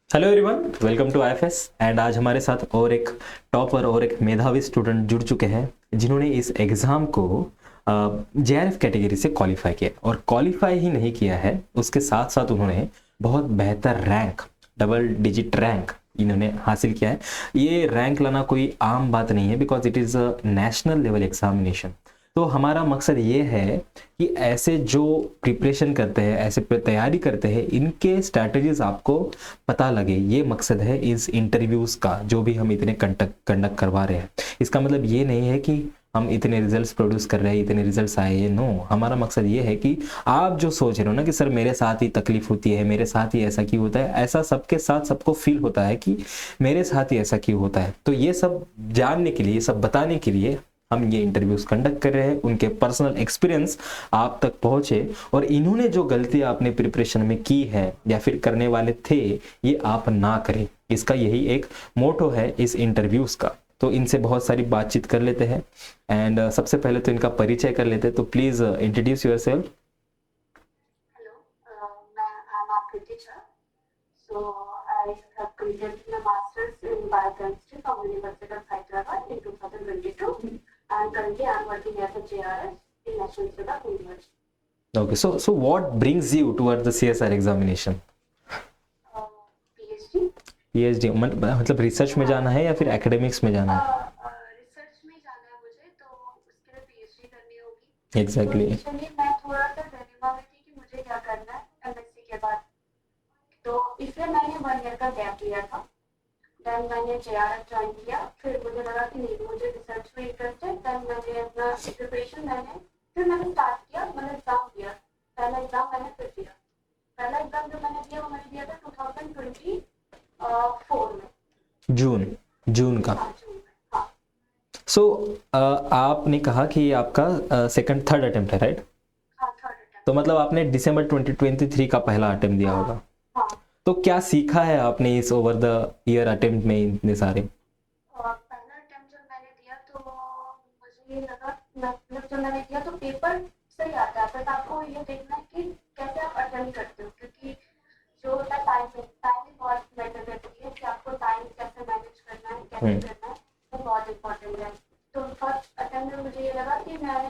Hello everyone, welcome to IFS. And आज हमारे साथ और एक टॉपर और एक मेधावी स्टूडेंट जुड़ चुके हैं जिन्होंने इस एग्ज़ाम को जेआरएफ कैटेगरी से क्वालिफाई किया और क्वालिफाई ही नहीं किया है, उसके साथ साथ उन्होंने बहुत बेहतर रैंक, डबल डिजिट रैंक इन्होंने हासिल किया है। ये रैंक लाना कोई आम बात नहीं है, because it is a national level examination. तो हमारा मकसद ये है कि ऐसे जो प्रिपरेशन करते हैं, ऐसे तैयारी करते हैं, इनके स्ट्रैटेजीज आपको पता लगे। ये मकसद है इस इंटरव्यूज़ का, जो भी हम इतने कंडक्ट करवा रहे हैं। इसका मतलब ये नहीं है कि हम इतने रिजल्ट्स प्रोड्यूस कर रहे हैं, इतने रिजल्ट्स आए हैं। नो, हमारा मकसद ये है कि आप जो सोच रहे हो ना कि सर मेरे साथ ही तकलीफ होती है, मेरे साथ ही ऐसा क्यों होता है, ऐसा सबके साथ सबको फील होता है कि मेरे साथ ही ऐसा क्यों होता है। तो ये सब जानने के लिए, ये सब बताने के लिए हम ये इंटरव्यूज कंडक्ट कर रहे हैं। उनके पर्सनल एक्सपीरियंस आप तक पहुंचे और इन्होंने जो गलतियां अपने प्रिपरेशन में की है या फिर करने वाले थे, ये आप ना करें। इसका यही एक मोटो है इस इंटरव्यूज का। तो इनसे बहुत सारी बातचीत कर लेते हैं। एंड सबसे पहले तो इनका परिचय कर लेते हैं। तो please introduce your self. Hello, I'm Akriti Jha. So I have completed my master's in biochemistry from University of Hyderabad in 2022, and currently I'm working as a JRS in National Institute of University. Okay, so what brings you toward the CSR examination? PhD. PhD मतलब research में जाना है या फिर academics में जाना है? Research में जाना है मुझे, तो उसके लिए PhD करनी होगी। एग्जैक्टली। तो इनिशियली मैं थोड़ा सा डिलेमा में थी कि मुझे क्या करना है MSc के बाद, तो इसलिए मैंने 1 ईयर का गैप लिया था। देन मैंने JRF ज्वाइन किया। फिर मुझे लगा कि नहीं, मुझे रिसर्च में इंटरेस्ट है। देन मैंने अपना प्रिपरेशन मैंने स्टार्ट किया। मैंने एग्जाम दिया। पहला एग्जाम मैंने फिर दिया। पहला एग्जाम जो मैंने दिया वो मैंने दिया था 2024 में। जून जून का। हाँ, जून में। हाँ सो आपने कहा कि ये आपका सेकंड थर्ड अटेम्प्ट है, राइट? हाँ, थर्ड तो अटेम्प्ट। मतलब आपने दिसंबर 2023 का पहला अटेम्प्ट दिया होगा। हाँ। तो क्या सीखा है आपने इस ओवर द ईयर अटेम्प्ट में इतने सारे? पहला अटेम्प्ट जब मैंने दिया तो मुझे ये लगा, मतलब जब मैंने दिया तो पेपर सही आता है, बट आपको ये देखना है कि कैसे आप अटेम्प्ट करते हो, क्योंकि जो होता है टाइमिंग बहुत मैटर करती है कि आपको टाइम कैसे मैनेज करना है, कैसे करना है, वो बहुत इंपॉर्टेंट है। तो फर्स्ट अटेम्प्ट में मुझे ये लगा कि मैंने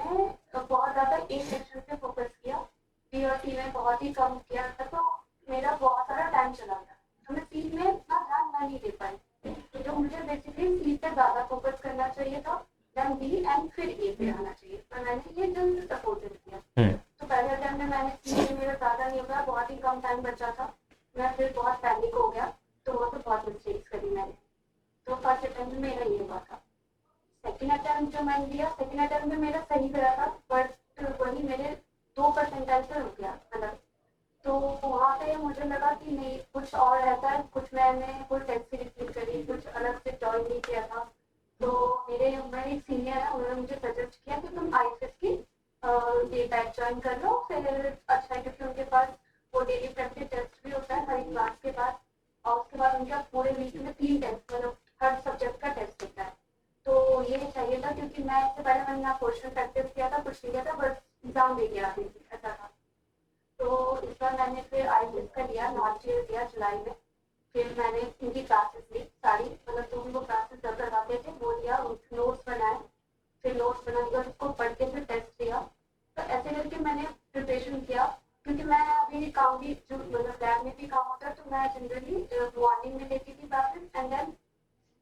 बहुत ज़्यादा एक सेक्शन पे फोकस किया, बी और सी में बहुत ही कम किया था, तो मेरा बहुत सारा टाइम चला गया। तो मैं सी में इतना ध्यान नहीं दे पाई। तो जो मुझे बेसिकली सी पे ज़्यादा फोकस करना चाहिए था, देन बी एंड फिर ए पे आना चाहिए, पर मैंने ये जल्द सपोर्टेड किया। तो पहले अटेम्प्ट में मैंने सी में मेरा ज़्यादा नहीं होगा, बहुत ही कम टाइम बचा था। मैं फिर बहुत पैनिक हो गया, तो वहाँ पे बहुत मिस्टेक्स करी मैंने। तो फर्स्ट अटेम्प्ट में मेरा ये हुआ था। सेकेंड अटेम्प्ट जो मैंने दिया, सेकेंड अटेम्प्ट में मेरा सही गया था, बट वही मेरे 2% से रुक गया गलत। तो वहाँ पे मुझे लगा कि नहीं, कुछ और रहता है। कुछ मैंने कोई टेस्ट सीरीज नहीं करी, कुछ अलग से ज्वाइन नहीं किया था। तो मेरे एक सीनियर है, उन्होंने मुझे सजेस्ट किया कि तुम आईएफएस की ये बैच ज्वाइन कर लो, फिर अच्छा है, क्योंकि उनके पास वो डेली प्रैक्टिस टेस्ट भी होता है हर एक क्लास के बाद, और उसके बाद उनका पूरे वीक में 3 टेस्ट, मतलब हर सब्जेक्ट का टेस्ट होता है। तो ये चाहिए था, क्योंकि मैं इससे पहले मैंने ना क्वेश्चन प्रैक्टिस किया था, कुछ नहीं किया था, बस एग्जाम दे के आ गई थी, ऐसा था। तो इस बार मैंने फिर आईएलटीएस का लिया, लास्ट ईयर दिया जुलाई में। फिर मैंने उनकी क्लासेस ली सारी, मतलब जो भी वो क्लासेस करवाते थे वो लिया, नोट्स बनाए। फिर नोट्स बनाने के बाद उसको पढ़ के फिर टेस्ट दिया। तो ऐसे करके मैंने प्रिपरेशन किया, क्योंकि मैं अभी काम भी जो मतलब लैब में भी काम होता है, तो मैं जनरली मॉर्निंग में लेती थी क्लासेस, एंड देन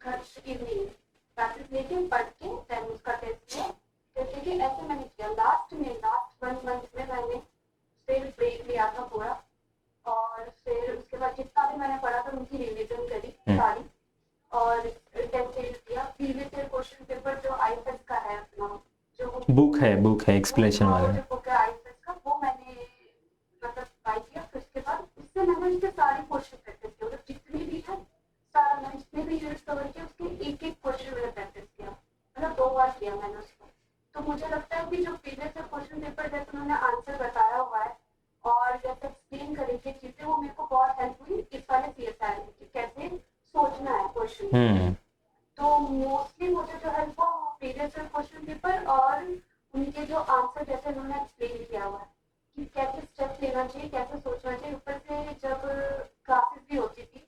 घर इवनिंग क्लासेस लेके पढ़ के देन उसका टेस्ट दिया। जैसे कि ऐसे मैंने किया। लास्ट 1 मंथ में मैंने फिर ब्रेक लिया था पूरा, और फिर उसके बाद जितना भी मैंने पढ़ा था उनकी रिवीजन करी सारी, और टेस्ट सीरीज दिया। प्रीवियस ईयर क्वेश्चन पेपर जो आईएफएस का है अपना, जो बुक है एक्सप्लेनेशन हाँ, वो वाला। जो बुक है आईएफएस का, वो मैंने मतलब बाई किया। फिर उसके बाद उससे मैंने उसके सारे क्वेश्चन प्रैक्टिस किया, मतलब जितने भी है सारा, मैंने जितने भी यूज कवर किया उसके एक एक क्वेश्चन मैंने प्रैक्टिस किया, मतलब 2 बार किया मैंने उसको। तो मुझे लगता है कि जो प्रीवियस ईयर क्वेश्चन पेपर जैसे उन्होंने आंसर बताया हुआ है और जैसे एक्सप्लेन करी थी चीजें, वो मेरे को बहुत हेल्प हुई इस वाले सीएसआर में, कि कैसे सोचना है क्वेश्चन को। तो मोस्टली मुझे जो हेल्प हुआ वो प्रीवियस ईयर क्वेश्चन पेपर और उनके जो आंसर जैसे उन्होंने एक्सप्लेन किया हुआ है कि कैसे स्टेप लेना चाहिए, कैसे सोचना चाहिए। ऊपर से जब क्लासेस भी होती थी,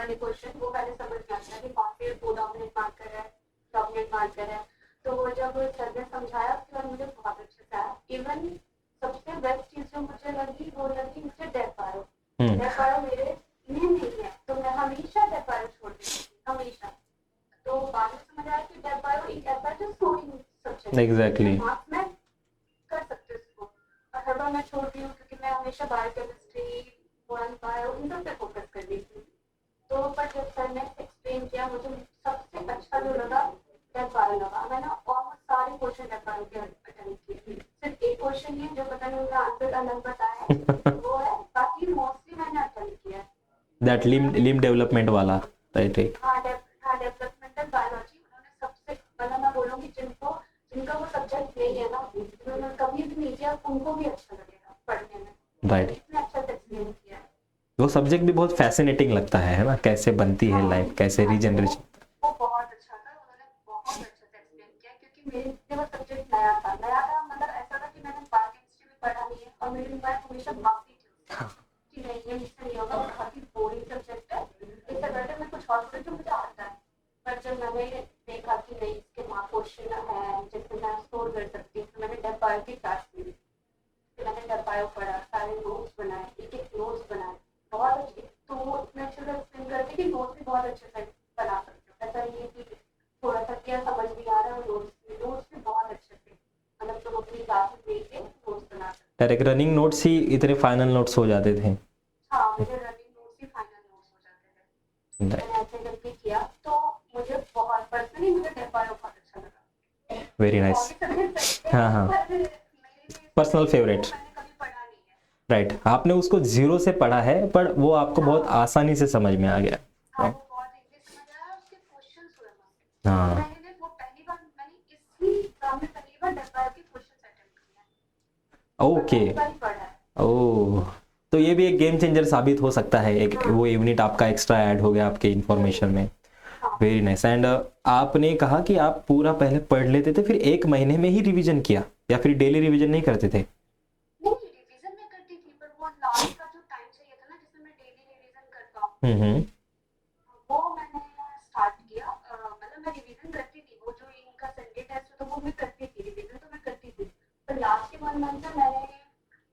वाले क्वेश्चन वो पहले समझ में आता है कि कौन से डोमिनेंट मार्कर है, डोमिनेंट मार्कर है। तो वो जब सर ने समझाया उसके बाद मुझे बहुत अच्छे से आया। इवन सबसे बेस्ट चीज जो मुझे लगी वो लगी मुझे डेफारो। डेफारो मेरे में नहीं है तो मैं हमेशा डेफारो छोड़ देती थी, हमेशा। तो बाद में समझ आया कि डेफारो एक ऐसा जो स्कोरिंग सब्जेक्ट है, एग्जैक्टली मार्क्स में कर सकते हो इसको। और हर बार मैं छोड़ रही हूँ क्योंकि मैं हमेशा बायोकेमिस्ट्री, वन बायो इन सब पे फोकस कर रही थी। तो पर जब सर ने एक्सप्लेन किया मुझे सबसे अच्छा जो लगा डेफारो लगा। मैंने ऑलमोस्ट सारे क्वेश्चन डेफारो के अटेम्प्ट किए, सिर्फ एक क्वेश्चन ही है जो पता नहीं उनका आंसर अलग पता है वो है, बाकी मोस्टली मैंने अटेम्प्ट किया है। दैट लिम डेवलपमेंट वाला, राइट राइट। हाँ डेवलपमेंटल बायोलॉजी उन्होंने सबसे, मतलब मैं बोलूँगी जिनका वो सब्जेक्ट नहीं है ना, उन्होंने कभी भी नहीं किया, उनको भी अच्छा लगेगा पढ़ने में। राइट। इतने अच्छा से एक्सप्लेन किया है। वो सब्जेक्ट भी बहुत फैसिनेटिंग लगता है ना, कैसे बनती है लाइफ, कैसे रीजनरेशन। वो बहुत अच्छा था, उन्होंने बहुत अच्छे से एक्सप्लेन किया क्योंकि मेरे लिए वो सब्जेक्ट नया था, मतलब ऐसा था कि मैंने बायोकेमिस्ट्री में पढ़ा नहीं है और मेरी मैं हमेशा भागती थी उससे कि नहीं ये मुझसे नहीं होगा, बहुत ही बोरिंग सब्जेक्ट है, इससे बेटर मैं कुछ और करूँ जो मुझे आता है। पर जब मैंने देखा कि नहीं इसके मार्क क्वेश्चन है जिससे मैं स्कोर कर सकती हूँ, तो मैंने डेफ बायो की क्लास ली, फिर मैंने डेफ बायो पढ़ा, सारे नोट्स बनाए, एक नोट्स बनाए बहुत अच्छे। तो वो इतने अच्छे से एक्सप्लेन करते कि नोट्स भी बहुत अच्छे से बना सकते हो, ऐसा नहीं है कि थोड़ा सा क्या समझ नहीं आ रहा है, नोट्स भी बहुत अच्छे से, मतलब तुम अपनी क्लासेस देख के नोट्स बना सकते डायरेक्ट रनिंग नोट्स ही इतने फाइनल नोट्स हो जाते थे। हो। हाँ मेरे रनिंग नोट्स ही फाइनल नोट्स हो जाते थे। मैंने ऐसे करके किया तो मुझे बहुत पर्सनली मुझे डेफ बायो बहुत अच्छा लगा। Very nice. हाँ हाँ, पर्सनल फेवरेट। मैंने कभी पढ़ा नहीं है। राइट, आपने उसको जीरो से पढ़ा है पर वो आपको बहुत आसानी से समझ में आ गया। हाँ वो बहुत इजी समझ आया, उसके क्वेश्चंस हुए मस्त। हाँ मैंने वो पहली बार मैंने इसी एग्जाम में पहली बार डेफ बायो के क्वेश्चंस अटेम्प्ट किए हैं। ओके। पहली बार ही पढ़ा है। ओह, तो ये भी एक गेम चेंजर साबित हो सकता है, एक वो यूनिट आपका एक्स्ट्रा ऐड हो गया आपके इंफॉर्मेशन में। Very nice. एंड आपने कहा कि आप पूरा पहले पढ़ लेते थे फिर एक महीने में ही रिवीजन किया, या फिर डेली रिवीजन नहीं करते थे? नहीं रिवीजन में करती थी, पर वो लास्ट का जो टाइम चाहिए था ना जिसमें मैं डेली रिवीजन कर पाऊँ, वो मैंने स्टार्ट किया। मतलब मैं रिवीजन करती थी, वो जो इनका संडे टेस्ट होता वो मैं करती थी, रिवीजन तो मैं करती थी। पर लास्ट के 1 मंथ में मैंने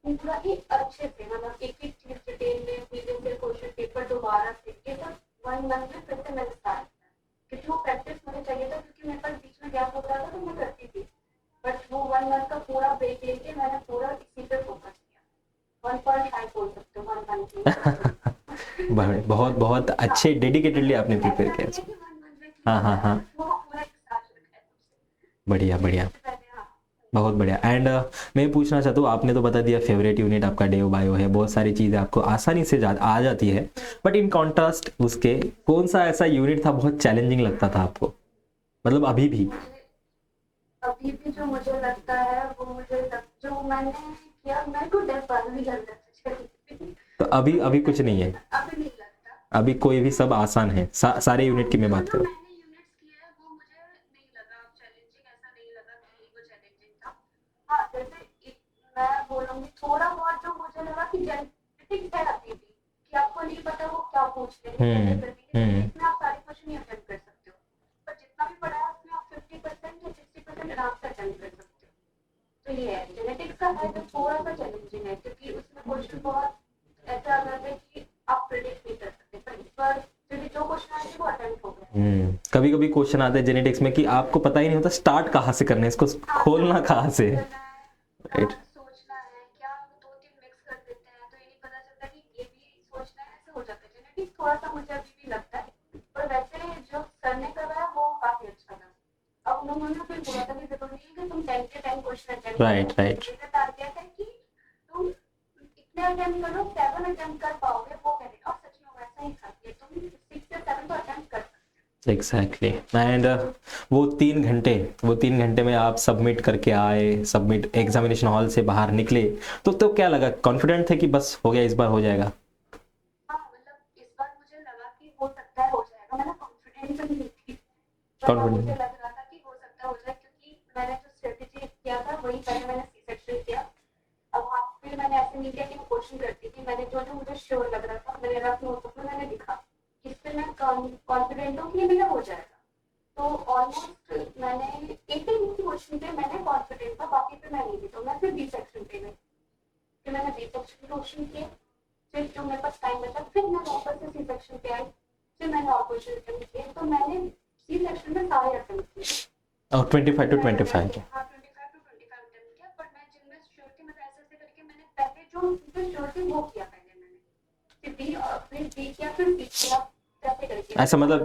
पूरा ही अच्छे से, मतलब एक एक चीज डिटेल में प्रीवियस ईयर क्वेश्चन पेपर दोबारा से ये सब 1 मंथ में फिर से मैंने स्टार्ट किया, क्योंकि वो प्रैक्टिस मुझे चाहिए था, क्योंकि मेरे पास बीच में गैप हो रहा था तो मैं करती थी। बट वो 1 मंथ का पूरा ब्रेक लेके मैंने पूरा इसी पे फोकस किया। 1.5 बोल सकते हो, 1 मंथ बहुत बहुत अच्छे डेडिकेटेडली आपने प्रिपेयर किया। हाँ हाँ हाँ, बढ़िया बढ़िया, बहुत बढ़िया। एंड मैं पूछना चाहता हूँ, आपने तो बता दिया फेवरेट यूनिट आपका डेव बायो है, बहुत सारी चीज़ें आपको आसानी से आ जाती है, बट इन कॉन्ट्रास्ट उसके कौन सा ऐसा यूनिट था बहुत चैलेंजिंग लगता था आपको, मतलब अभी भी? जो मुझे लगता है वो जो मैंने किया, मेरे को डेफ बायो भी लगता है। तो अभी कुछ नहीं है? अभी नहीं लगता, अभी कोई भी सब आसान है, सारे यूनिट की मैं बात करूँ। मैंने यूनिट्स किए हैं वो मुझे नहीं लगा चैलेंजिंग, ऐसा नहीं लगा कि वो चैलेंजिंग था। हाँ जैसे मैं बोलूँगी थोड़ा बहुत जो मुझे लगा कि जेनेटिक्स है अभी भी, कि आपको नहीं पता वो क्या पूछ रहे हैं, इसमें आप सारे क्वेश्चन ही अटेम्प्ट कर सकते हो, पर जितना भी पढ़ा है उसमें आप 50% या 60% आराम से अटेम्प्ट कर सकते हो। तो ये है जेनेटिक्स का है जो थोड़ा सा चैलेंजिंग है, क्योंकि उसमें क्वेश्चन बहुत ऐसा आ जाता है कि आप प्रेडिक्ट नहीं कर सकते, पर इस बार जो क्वेश्चन आए थे वो अटेम्प्ट हो गए। कभी कभी क्वेश्चन आते हैं जेनेटिक्स में कि आपको पता ही नहीं होता स्टार्ट कहाँ से करना है, इसको खोलना कहाँ से, राइट? सोचना है क्या, 2-3 मिक्स कर देते हैं तो ये नहीं पता चलता कि ये भी सोचना है, ऐसे हो जाता है। जेनेटिक्स थोड़ा सा मुझे अभी भी लगता है, पर वैसे जो सर ने करवाया वो काफी अच्छा था। अब उन्होंने फिर बोला था कि जरूरी नहीं है कि तुम 10 के 10 क्वेश्चन अटेम्प्ट करो, राइट राइट। मेरा टारगेट है कि तुम इतने अटेम्प्ट करो, 7 अटेम्प्ट कर पाओगे वो करें, और सच में वैसा ही था कि तुम 6 से 7 तो अटेम्प्ट कर सकते। एग्जैक्टली। एंड वो 3 घंटे में आप सबमिट करके आए, सबमिट एग्जामिनेशन हॉल से बाहर निकले, तो क्या लगा, कॉन्फिडेंट थे कि बस हो गया, इस बार हो जाएगा? हाँ मतलब इस बार मुझे लगा कि हो सकता है हो जाएगा, मैंने कॉन्फिडेंस नहीं थी, पर कॉन्फिडेंट। मुझे लग रहा था कि हो सकता है हो जाए, क्योंकि मैंने जो स्ट्रेटेजी किया था वही पहले मैंने सी सेक्शन किया। अब वहाँ फिर मैंने ऐसे नहीं किया कि मैं क्वेश्चन करती थी, मैंने जो जो मुझे श्योर लग रहा था मैंने रफ नोटबुक में मैंने लिखा, इससे मैं कॉन्फिडेंट हूँ कि ये मेरा हो जाएगा। तो ऑलमोस्ट मैंने 18 क्वेश्चन पे मैंने कॉन्फिडेंट था, बाकी पे मैं नहीं थी। तो मैं फिर बी सेक्शन पे गई, फिर मैंने बी सेक्शन क्वेश्चन किए, फिर जो मेरे पास टाइम बचा फिर मैं वापस से सी सेक्शन पे आई, फिर मैंने और क्वेश्चन अटेम्प्ट किए। तो मैंने सी सेक्शन में सारे अटेम्प्ट किए और 25 to 25 हाँ 25 to 25 अटेम्प्ट किया। पर मैं जिनमें श्योर थी मतलब ऐसे ऐसे करके मैंने पहले जो जिसमें श्योर थी वो किया, पहले मैंने फिर बी और फिर बी किया फिर सी किया, कैसे करके ऐसा मतलब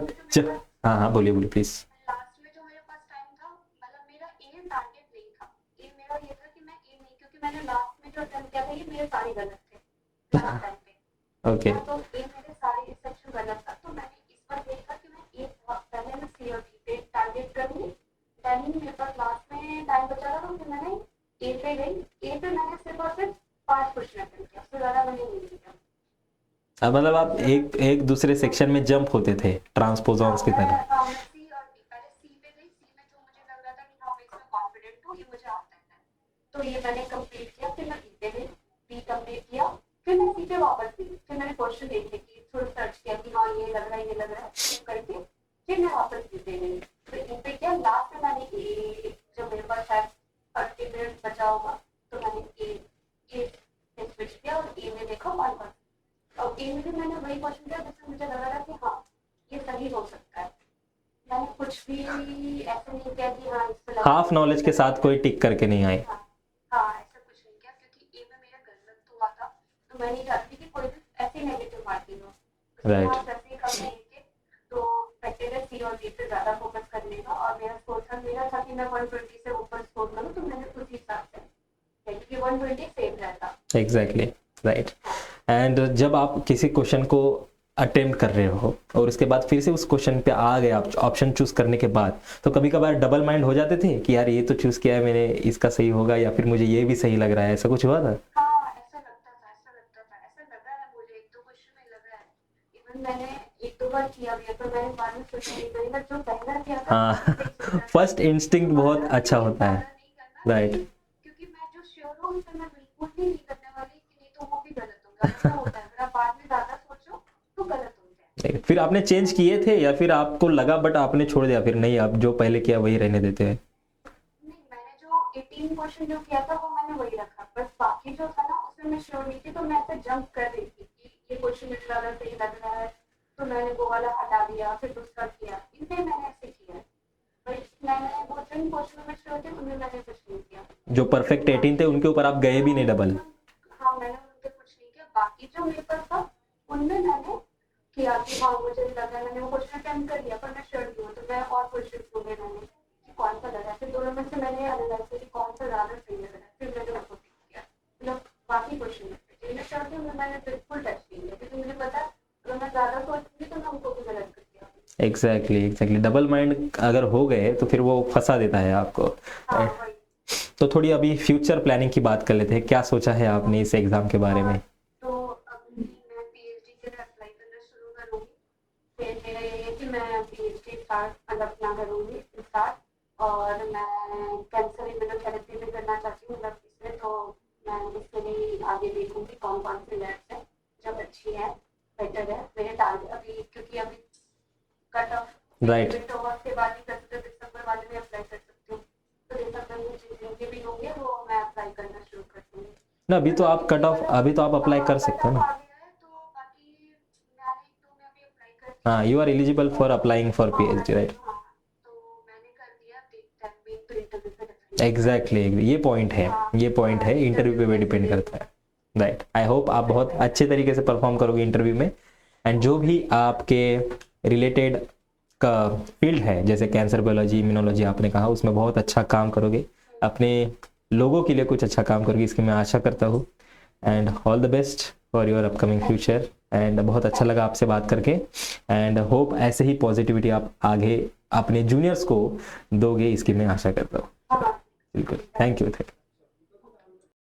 हाँ हाँ बोलिए बोलिए प्लीज। लास्ट में जो मेरे पास टाइम था, मतलब मेरा ए टारगेट नहीं था, ए मेरा ये था कि मैं ए नहीं, क्योंकि मैंने लास्ट में जो अटेम्प्ट किया था ये मेरे सारे गलत थे लास्ट टाइम पे। ओके तो ए मेरे सारे सेक्शन गलत था, तो मैंने इस बार देखा कि मैं ए पहले मैं सी और बी पे टारगेट करूंगी। देन मेरे पास लास्ट में टाइम बचा था, तो फिर मैंने ए पे गई। ए पे मैंने सिर्फ और सिर्फ 5 क्वेश्चन अटेम्प्ट किया, उससे ज्यादा मैंने नहीं किया। मतलब आप एक एक दूसरे सेक्शन में जंप होते थे ट्रांसपोजॉन्स की तरह। हाँ, मैं सी और बी पहले सी पे गई, सी में जो मुझे लग रहा था कि हाँ मैं इसमें कॉन्फिडेंट हूँ, ये मुझे आता है, तो ये मैंने कंप्लीट किया। फिर मैं बी पे गई, बी कंप्लीट किया, फिर मैं सी पे वापस गई, फिर मैंने क्वेश्चन देखे कि थोड़ा सर्च किया कि हाँ ये लग रहा है ये लग रहा है करके, फिर मैं वापस बी पे गई, फिर ई पे किया। लास्ट में मैंने ए, जो मेरे पास शायद 30 मिनट बचा होगा, तो मैंने ए पे स्विच किया और ए में देखा 1 और ए में भी मैंने वही क्वेश्चन किया जिसमें मुझे लग रहा था कि हाँ ये सही हो सकता है। मैंने कुछ भी ऐसा नहीं किया कि हाँ इस पे हाफ नॉलेज के साथ कोई टिक करके नहीं आए। हाँ ऐसा कुछ नहीं किया, क्योंकि ए में मेरा गलत हुआ था, तो मैं नहीं चाहती कि कोई भी ऐसे नेगेटिव मार्किंग हो। Right. ऐसे कम नहीं के, तो बेटर है सी और बी पे ज्यादा फोकस करने का। और मेरा स्कोर था कि मैं 120 से ऊपर स्कोर करूँ, तो मैंने उसी हिसाब से, क्योंकि 120 सेफ रहता। Exactly right. एंड जब आप किसी क्वेश्चन को अटेम्प्ट कर रहे हो और उसके बाद फिर से उस क्वेश्चन पे आ गए आप ऑप्शन चूज करने के बाद, तो कभी कभार डबल माइंड हो जाते थे कि यार ये तो चूज किया है मैंने, इसका सही होगा या फिर मुझे ये भी सही लग रहा है, ऐसा कुछ हुआ था? हाँ ऐसा लगा है मुझे, 1-2 क्वेश्चन में लगा है। इवन मैंने 1-2 बार किया भी है, पर मैंने बाद में सोचा नहीं, मैंने जो पहला किया था हाँ फर्स्ट इंस्टिंक्ट बहुत अच्छा होता है। राइट। क्योंकि मैं जो श्योर हूँ उस पे मैं बिल्कुल भी नहीं करने वाली, कि नहीं तो वो भी गलत होगा। ऐसा होता है, मेरा बाद में ज्यादा सोचो तो गलत होता है। फिर आपने चेंज किए थे या फिर आपको लगा बट आपने छोड़ दिया, फिर नहीं आप जो पहले किया वही रहने देते हैं? नहीं, मैंने जो 18 क्वेश्चन जो किया था वो मैंने वही रखा, बस बाकी जो था ना उसमें मैं श्योर नहीं थी, तो मैं ऐसे जंप कर रही थी कि ये क्वेश्चन मुझे ज्यादा सही लग रहा है, तो मैंने वो वाला हटा दिया, फिर दूसरा किया। इसलिए मैंने ऐसे किया है, बट मैंने वो जिन क्वेश्चन में श्योर थी उनमें मैंने कुछ नहीं किया। जो परफेक्ट 18 थे उनके ऊपर आप गए भी नहीं डबल? हाँ मैंने उनके कुछ नहीं किया, बाकी जो मेरे पास था उनमें मैंने किया कि हाँ मुझे लगा, मैंने वो क्वेश्चन अटेम्प्ट कर लिया, पर मैं श्योर नहीं हूँ, तो मैं और क्वेश्चन ढूंढे मैंने कि कौन सा लगा, फिर दोनों में से मैंने एनालाइज किया कि कौन सा ज्यादा सही लग रहा है, फिर मैंने उसको टिक किया। मतलब बाकी क्वेश्चन में जिनमें श्योर थी उनमें मैंने बिल्कुल टच नहीं किया, क्योंकि मुझे पता अगर मैं ज्यादा सोचूंगी तो मैं उनको भी गलत कर दिया। एग्जैक्टली डबल माइंड अगर हो गए तो फिर वो फंसा देता है आपको। हाँ वही। तो थोड़ी अभी फ्यूचर प्लानिंग की बात कर लेते हैं, क्या सोचा है आपने इस एग्जाम के बारे में? तो अभी मैं पीएचडी के लिए अप्लाई करना शुरू करूँगी, फिर मेरा ये है कि मैं पीएचडी स्टार्ट मतलब अपना करूँगी स्टार्ट, और मैं कैंसर इम्यूनोथेरेपी भी करना चाहती हूँ मतलब इसमें, तो मैं इसके लिए आगे देखूँगी कौन कौन सी लैब्स है जो अच्छी है बेटर है मेरे टारगेट अभी, क्योंकि अभी कट ऑफ राइट के बाद ही कर सकते, दिसंबर वाले में अप्लाई कर सकती हूँ, तो दिसंबर में जितने भी होंगे वो मैं अप्लाई करना शुरू कर दूँगी ना। अभी तो आप कट ऑफ, अभी तो आप अप्लाई कर सकते हो ना। हाँ you are eligible for applying for PhD right. Exactly ये पॉइंट है, ये पॉइंट है, इंटरव्यू पे भी डिपेंड करता है। राइट। आई होप आप बहुत अच्छे तरीके से परफॉर्म करोगे इंटरव्यू में, एंड जो भी आपके रिलेटेड का फील्ड है जैसे कैंसर बायोलॉजी इम्यूनोलॉजी आपने कहा, उसमें बहुत अच्छा काम करोगे, अपने लोगों के लिए कुछ अच्छा काम करोगे, इसकी मैं आशा करता हूँ। And all the best for your upcoming future. And बहुत अच्छा लगा आपसे बात करके, एंड होप ऐसे ही पॉजिटिविटी आप आगे अपने जूनियर्स को दोगे, इसकी मैं आशा करता हूँ। बिल्कुल, थैंक यू।